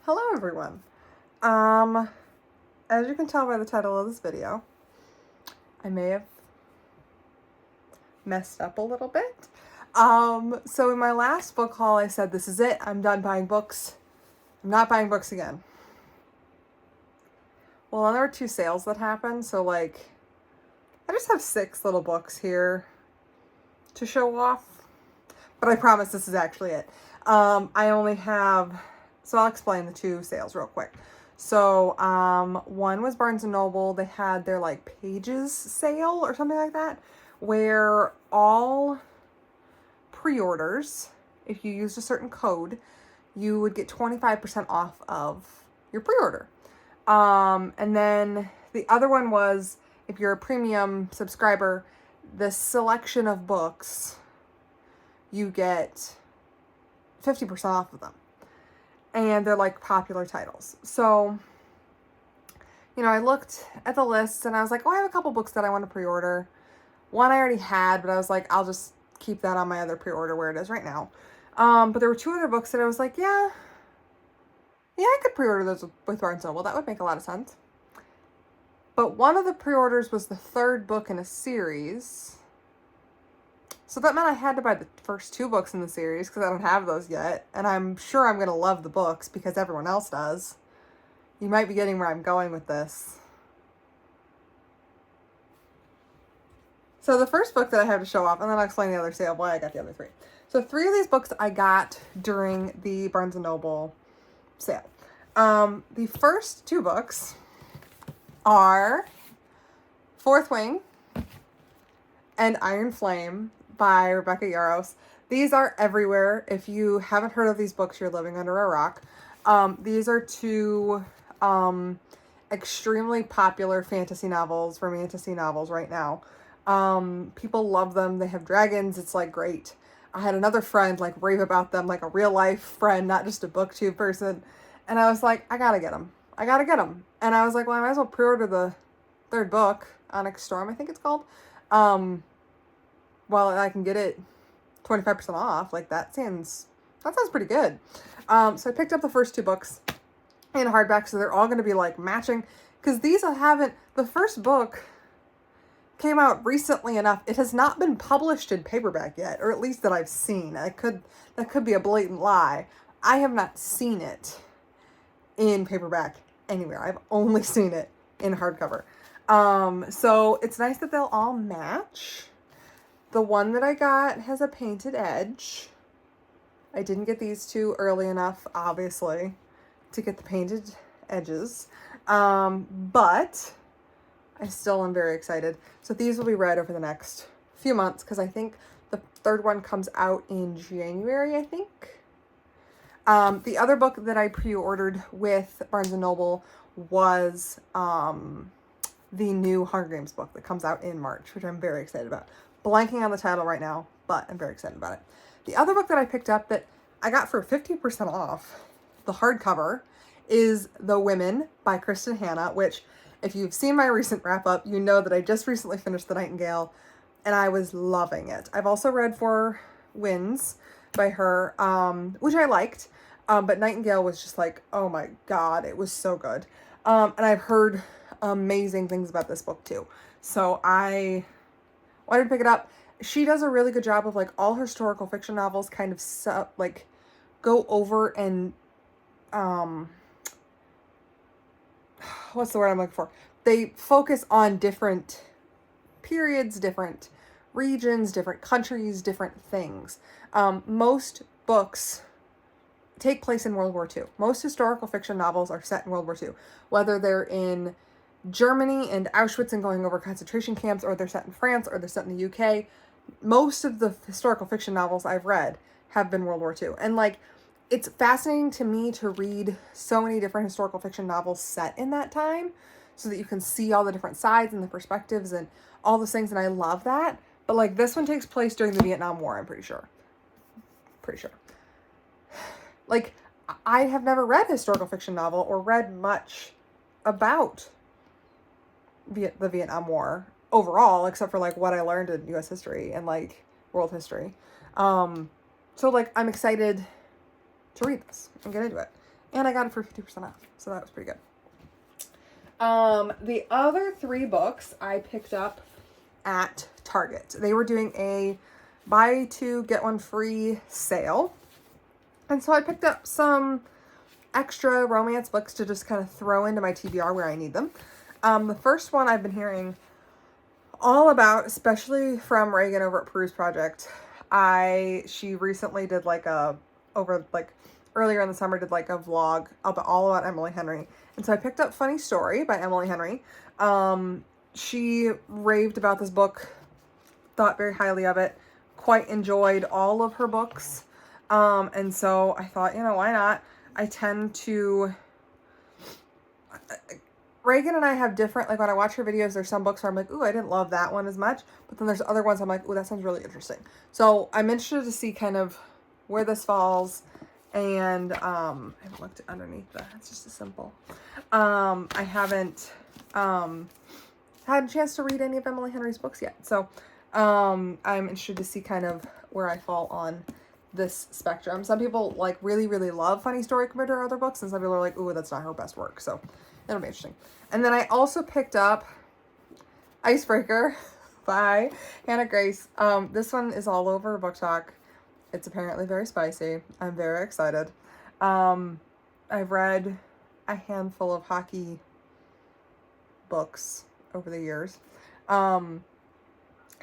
Hello everyone. As you can tell by the title of this video, I may have messed up a little bit. So in my last book haul, I said, this is it. I'm done buying books. I'm not buying books again. Well, then there were 2 sales that happened. So like, I just have 6 little books here to show off, but I promise this is actually it. I only have, so I'll explain the 2 sales real quick. So, one was Barnes & Noble. They had their like Pages sale or something like that, where all pre-orders, if you used a certain code, you would get 25% off of your pre-order. And then the other one was, if you're a premium subscriber, the selection of books, you get 50% off of them. And they're like popular titles. So, you know, I looked at the list and I was like, oh, I have a couple books that I want to pre-order. One I already had, but I was like, I'll just keep that on my other pre-order where it is right now. But there were 2 other books that I was like, yeah, I could pre-order those with Barnes & Noble. That would make a lot of sense. But one of the pre-orders was the 3rd book in a series. So that meant I had to buy the first 2 books in the series because I don't have those yet. And I'm sure I'm going to love the books because everyone else does. You might be getting where I'm going with this. So the first book that I have to show off, and then I'll explain the other sale, why I got the other 3. So 3 of these books I got during the Barnes & Noble sale. The first 2 books are Fourth Wing and Iron Flame by Rebecca Yarros. These are everywhere. If you haven't heard of these books, you're living under a rock. These are 2 extremely popular fantasy novels, romantasy novels right now. People love them. They have dragons. It's like great. I had another friend like rave about them, like a real life friend, not just a booktube person. And I was like, I gotta get them. And I was like, well, I might as well pre-order the 3rd book, Onyx Storm, I think it's called. Well, I can get it 25% off. Like that sounds pretty good. So I picked up the first 2 books in hardback, so they're all going to be like matching, because these the first book came out recently enough. It has not been published in paperback yet, or at least that I've seen. That could be a blatant lie. I have not seen it in paperback anywhere. I've only seen it in hardcover. So it's nice that they'll all match. The one that I got has a painted edge. I didn't get these 2 early enough, obviously, to get the painted edges. But I still am very excited. So these will be read over the next few months, because I think the 3rd one comes out in January, I think. The other book that I pre-ordered with Barnes & Noble was the new Hunger Games book that comes out in March, which I'm very excited about. Blanking on the title right now, but I'm very excited about it. The other book that I picked up that I got for 50% off, the hardcover, is The Women by Kristen Hanna, which, if you've seen my recent wrap-up, you know that I just recently finished The Nightingale, and I was loving it. I've also read Four Winds by her, which I liked, but Nightingale was just like, oh my god, it was so good. And I've heard amazing things about this book too. So I wanted to pick it up. She does a really good job of like all her historical fiction novels kind of like go over and what's the word I'm looking for? They focus on different periods, different regions, different countries, different things. Most books take place in World War II. Most historical fiction novels are set in World War II, whether they're in Germany and Auschwitz and going over concentration camps, or they're set in France, or they're set in the UK. Most of the historical fiction novels I've read have been World War II. And like, it's fascinating to me to read so many different historical fiction novels set in that time, so that you can see all the different sides and the perspectives and all those things. And I love that. But like, this one takes place during the Vietnam War, I'm pretty sure. Like, I have never read a historical fiction novel or read much about the Vietnam War overall, except for like what I learned in US history and like world history. So like, I'm excited to read this and get into it. And I got it for 50% off. So that was pretty good. The other 3 books I picked up at Target. They were doing a buy 2, get 1 free sale. And so I picked up some extra romance books to just kind of throw into my TBR where I need them. The first one I've been hearing all about, especially from Reagan over at Peruse Project. She recently did earlier in the summer did like a vlog all about Emily Henry. And so I picked up Funny Story by Emily Henry. She raved about this book, thought very highly of it, quite enjoyed all of her books. And so I thought, why not? I tend to... Reagan and I have different, like when I watch her videos, there's some books where I'm like, ooh, I didn't love that one as much. But then there's other ones I'm like, ooh, that sounds really interesting. So I'm interested to see kind of where this falls. And I haven't looked underneath that. It's just a simple. I haven't had a chance to read any of Emily Henry's books yet. So I'm interested to see kind of where I fall on this spectrum. Some people like really, really love Funny Story compared to her other books, and some people are like, ooh, that's not her best work. So it'll be interesting. And then I also picked up Icebreaker by Hannah Grace. This one is all over Book Talk. It's apparently very spicy. I'm very excited. I've read a handful of hockey books over the years.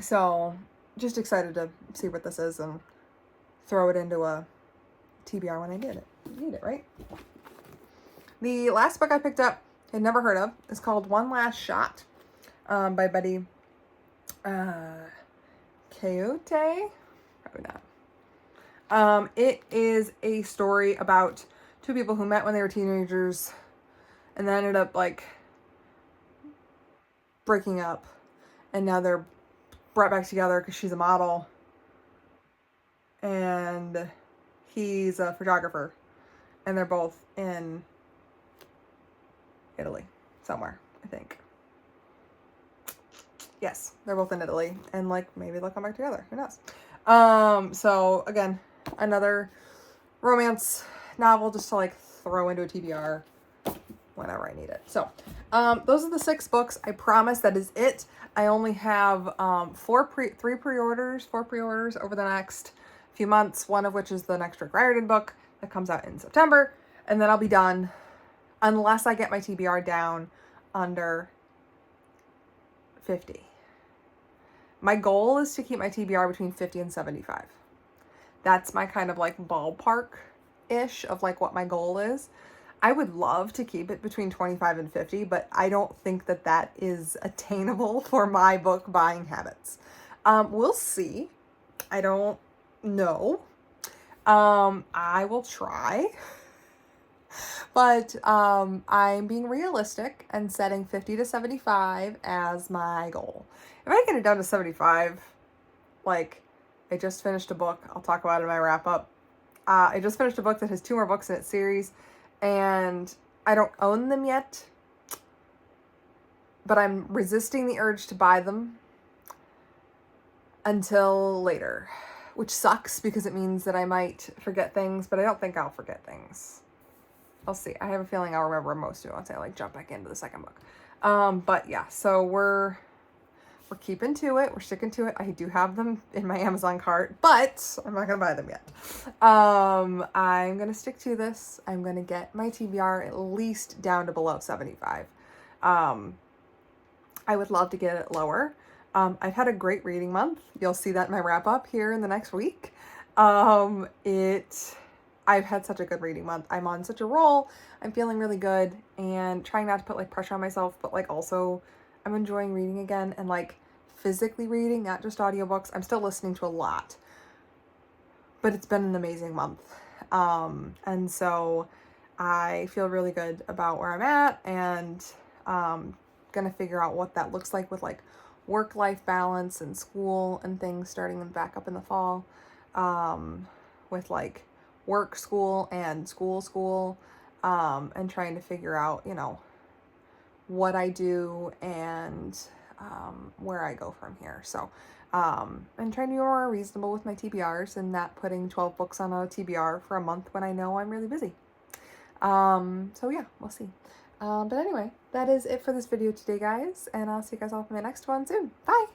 So just excited to see what this is and throw it into a TBR when I need it, right? The last book I picked up, I'd never heard of, is called One Last Shot by Betty Coyote. Probably not. It is a story about 2 people who met when they were teenagers and then ended up like breaking up, and now they're brought back together because she's a model and he's a photographer, and they're both in Italy somewhere, I think. Yes, they're both in Italy, and like maybe they'll come back together. Who knows? So again, another romance novel just to like throw into a TBR whenever I need it. So those are the 6 books. I promise that is it. I only have 4 pre-orders over the next few months, one of which is the next Rick Riordan book that comes out in September, and then I'll be done unless I get my TBR down under 50. My goal is to keep my TBR between 50 and 75. That's my kind of like ballpark-ish of like what my goal is. I would love to keep it between 25 and 50, but I don't think that that is attainable for my book buying habits. We'll see. I don't know. I will try. But I'm being realistic and setting 50 to 75 as my goal. If I get it down to 75, like I just finished a book. I'll talk about it in my wrap up. I just finished a book that has 2 more books in its series, and I don't own them yet, but I'm resisting the urge to buy them until later, which sucks because it means that I might forget things, but I don't think I'll forget things. I'll see. I have a feeling I'll remember most of it once I like jump back into the second book. But yeah, so we're keeping to it. We're sticking to it. I do have them in my Amazon cart, but I'm not going to buy them yet. I'm going to stick to this. I'm going to get my TBR at least down to below 75. I would love to get it lower. I've had a great reading month. You'll see that in my wrap up here in the next week. I've had such a good reading month. I'm on such a roll. I'm feeling really good and trying not to put like pressure on myself, but like also I'm enjoying reading again and like physically reading, not just audiobooks. I'm still listening to a lot, but it's been an amazing month. And so I feel really good about where I'm at, and gonna figure out what that looks like with like work-life balance and school and things starting back up in the fall, with like work, school, and school, and trying to figure out, what I do and where I go from here. So I'm trying to be more reasonable with my TBRs and not putting 12 books on a TBR for a month when I know I'm really busy. So yeah, we'll see. But anyway, that is it for this video today, guys, and I'll see you guys all in my next one soon. Bye!